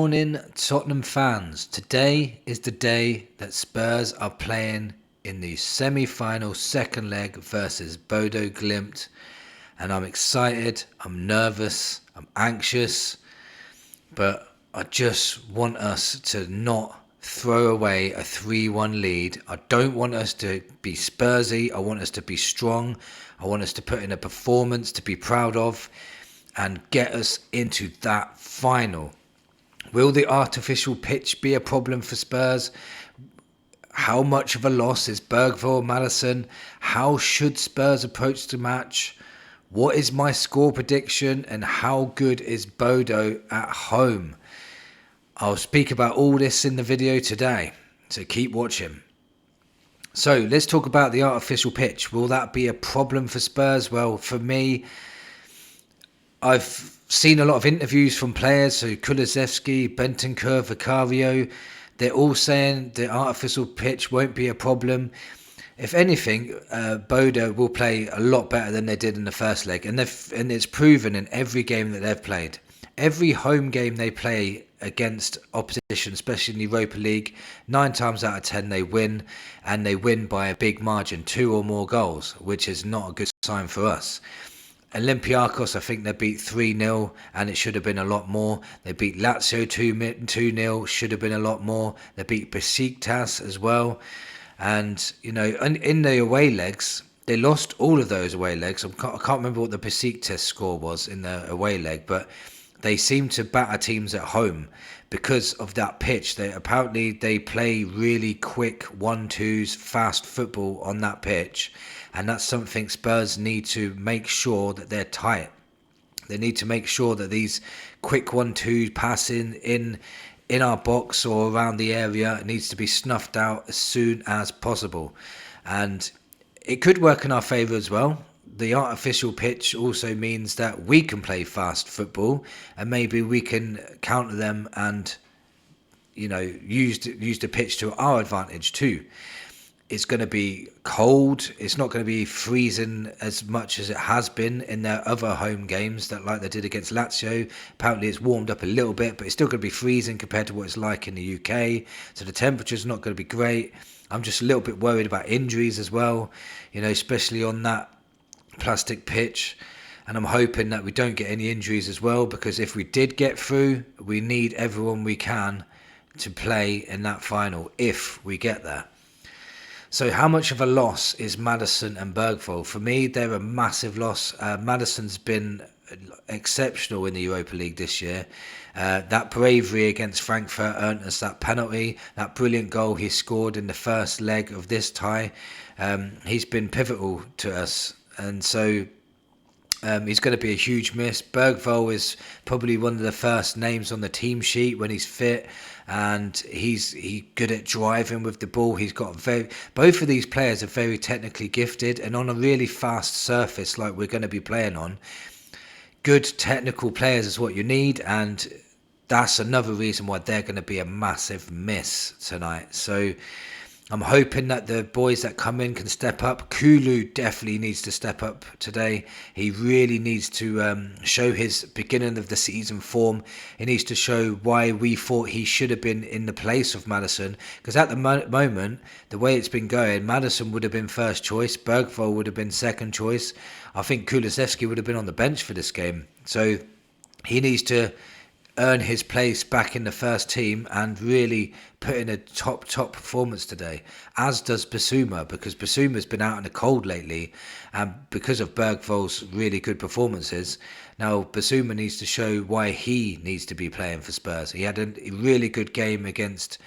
morning, Tottenham fans. Today is the day that Spurs are playing in the semi-final second leg versus Bodo Glimt. And I'm excited, I'm nervous, I'm anxious, but I just want us to not throw away a 3-1 lead. I don't want us to be Spursy. I want us to be strong. I want us to put in a performance to be proud of and get us into that final. Will the artificial pitch be a problem for Spurs? How much of a loss is Bergvall, Maddison? How should Spurs approach the match? What is my score prediction and how good is Bodo at home? I'll speak about all this in the video today, so keep watching. So let's talk about the artificial pitch. Will that be a problem for Spurs? Well, for me, I've seen a lot of interviews from players, so Kulusevski, Bentancur, Vicario. They're all saying the artificial pitch won't be a problem. If anything, Bodo will play a lot better than they did in the first leg, and it's proven in every game that they've played. Every home game they play against opposition, especially in the Europa League, 9 times out of 10 they win, and they win by a big margin, 2 or more goals, which is not a good sign for us. Olympiacos, I think they beat 3-0 and it should have been a lot more. They beat Lazio 2-0, should have been a lot more. They beat Besiktas as well. And, you know, in the away legs, they lost all of those away legs. I can't remember what the Besiktas score was in the away leg, but they seem to batter teams at home because of that pitch. Apparently they play really quick 1-2s, fast football on that pitch. And that's something Spurs need to make sure that they're tight. They need to make sure that these quick 1-2 passing in our box or around the area needs to be snuffed out as soon as possible. And it could work in our favour as well. The artificial pitch also means that we can play fast football and maybe we can counter them and, you know, use the pitch to our advantage too. It's going to be cold. It's not going to be freezing as much as it has been in their other home games, that like they did against Lazio. Apparently it's warmed up a little bit, but it's still going to be freezing compared to what it's like in the UK. So the temperature's not going to be great. I'm just a little bit worried about injuries as well, you know, especially on that plastic pitch. And I'm hoping that we don't get any injuries as well, because if we did get through, we need everyone we can to play in that final if we get there. So how much of a loss is Maddison and Bergvall? For me, they're a massive loss. Maddison's been exceptional in the Europa League this year. That bravery against Frankfurt earned us that penalty. That brilliant goal he scored in the first leg of this tie. He's been pivotal to us. And so he's going to be a huge miss. Bergvall is probably one of the first names on the team sheet when he's fit, and he's good at driving with the ball. He's got both of these players are very technically gifted, and on a really fast surface like we're going to be playing on, good technical players is what you need, and that's another reason why they're going to be a massive miss tonight. So I'm hoping that the boys that come in can step up. Kulu definitely needs to step up today. He really needs to show his beginning of the season form. He needs to show why we thought he should have been in the place of Maddison. Because at the moment, the way it's been going, Maddison would have been first choice. Bergvall would have been second choice. I think Kulusevski would have been on the bench for this game. So he needs to earn his place back in the first team and really put in a top performance today, as does Bissouma, because Bissouma's been out in the cold lately, and because of Bergvall's really good performances, now Bissouma needs to show why he needs to be playing for Spurs. He had a really good game against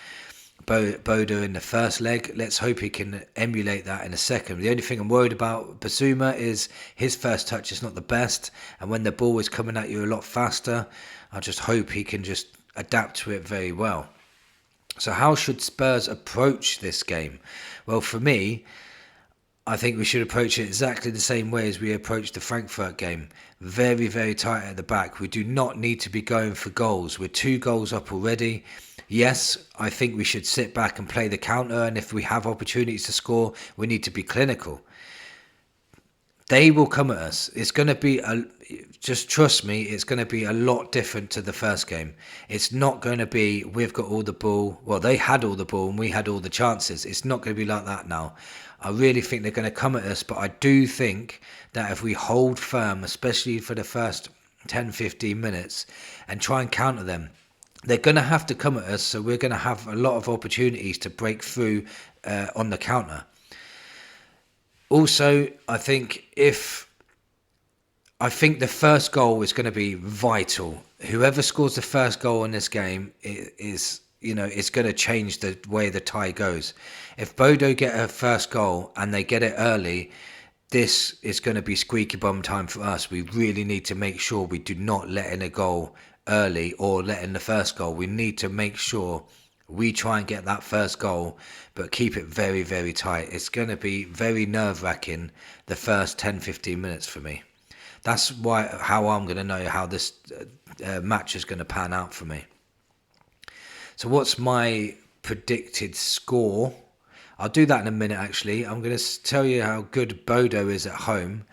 Bodo in the first leg. Let's hope he can emulate that in a second. The only thing I'm worried about Bissouma is his first touch is not the best, and when the ball is coming at you a lot faster, I just hope he can just adapt to it very well. So how should Spurs approach this game? Well, for me, I think we should approach it exactly the same way as we approached the Frankfurt game. Very, very tight at the back. We do not need to be going for goals. We're 2 goals up already. Yes, I think we should sit back and play the counter, and if we have opportunities to score, we need to be clinical. They will come at us. It's going to be just trust me, it's going to be a lot different to the first game. It's not going to be we've got all the ball. Well, they had all the ball and we had all the chances. It's not going to be like that now. I really think they're going to come at us, but I do think that if we hold firm, especially for the first 10-15 minutes, and try and counter them, they're going to have to come at us, so we're going to have a lot of opportunities to break through on the counter. Also, I think the first goal is going to be vital. Whoever scores the first goal in this game is it's going to change the way the tie goes. If Bodo get a first goal and they get it early, this is going to be squeaky bum time for us. We really need to make sure we do not let in a goal early or let in the first goal. We need to make sure we try and get that first goal, but keep it very, very tight. It's going to be very nerve-wracking the first 10-15 minutes for me. That's how I'm going to know how this match is going to pan out for me. So what's my predicted score? I'll do that in a minute, actually. I'm going to tell you how good Bodo is at home.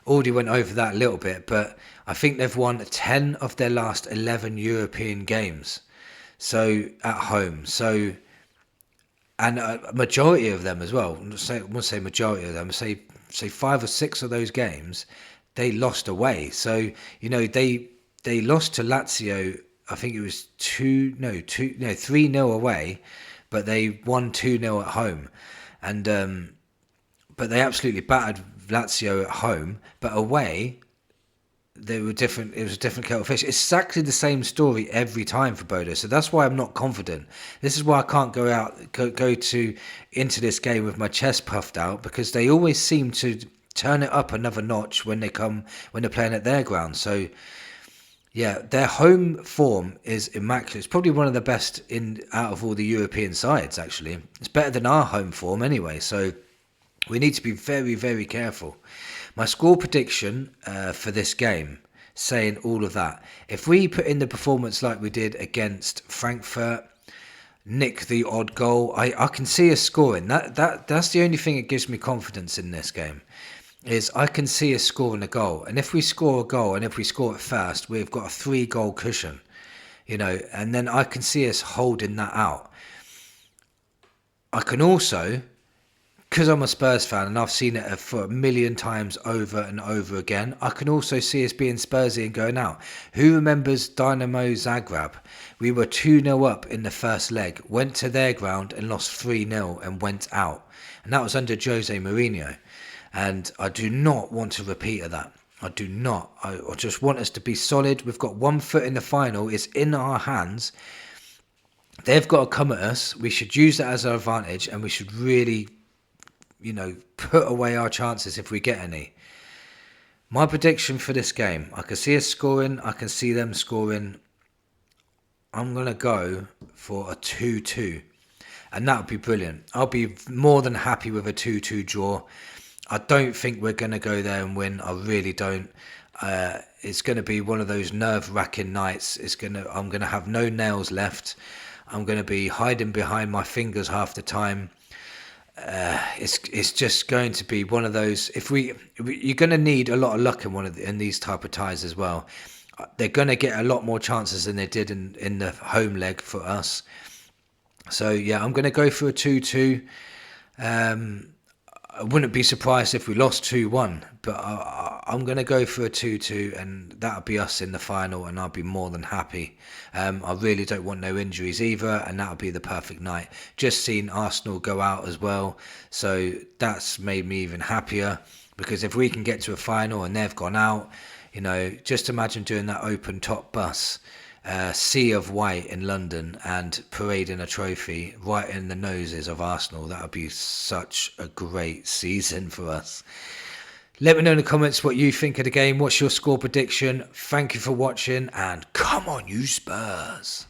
Already went over that a little bit, but I think they've won 10 of their last 11 European games. So at home. So, and a majority of them as well. I won't say majority of them. Say 5 or 6 of those games, they lost away. So, they lost to Lazio. I think it was 3-0 away, but they won 2-0 at home. And but they absolutely battered Lazio at home, but away they were different. It was a different kettle of fish. It's exactly the same story every time for Bodo, so that's why I'm not confident. This is why I can't go into this game with my chest puffed out, because they always seem to turn it up another notch when they're playing at their ground. So yeah, their home form is immaculate. It's probably one of the best out of all the European sides, actually. It's better than our home form anyway, so we need to be very, very careful. My score prediction for this game, saying all of that, if we put in the performance like we did against Frankfurt, nick the odd goal, I can see us scoring. That's the only thing that gives me confidence in this game, is I can see us scoring a goal. And if we score a goal, and if we score it first, we've got a 3-goal cushion, and then I can see us holding that out. I can also, because I'm a Spurs fan and I've seen it for a million times over and over again, I can also see us being Spursy and going out. Who remembers Dynamo Zagreb? We were 2-0 up in the first leg, went to their ground and lost 3-0 and went out. And that was under Jose Mourinho. And I do not want to repeat of that. I do not. I just want us to be solid. We've got one foot in the final. It's in our hands. They've got to come at us. We should use that as our advantage, and we should really, put away our chances if we get any. My prediction for this game, I can see us scoring. I can see them scoring. I'm going to go for a 2-2. And that would be brilliant. I'll be more than happy with a 2-2 draw. I don't think we're going to go there and win. I really don't. It's going to be one of those nerve-wracking nights. I'm going to have no nails left. I'm going to be hiding behind my fingers half the time. It's just going to be one of those. You're going to need a lot of luck in these type of ties as well. They're going to get a lot more chances than they did in the home leg for us. So yeah, I'm going to go for a 2-2. I wouldn't be surprised if we lost 2-1, but I'm going to go for a 2-2, and that'll be us in the final, and I'll be more than happy. I really don't want no injuries either, and that'll be the perfect night. Just seen Arsenal go out as well, so that's made me even happier, because if we can get to a final and they've gone out, just imagine doing that open top bus, sea of white in London, and parading a trophy right in the noses of Arsenal. That would be such a great season for us. Let me know in the comments what you think of the game. What's your score prediction? Thank you for watching, and come on, you Spurs.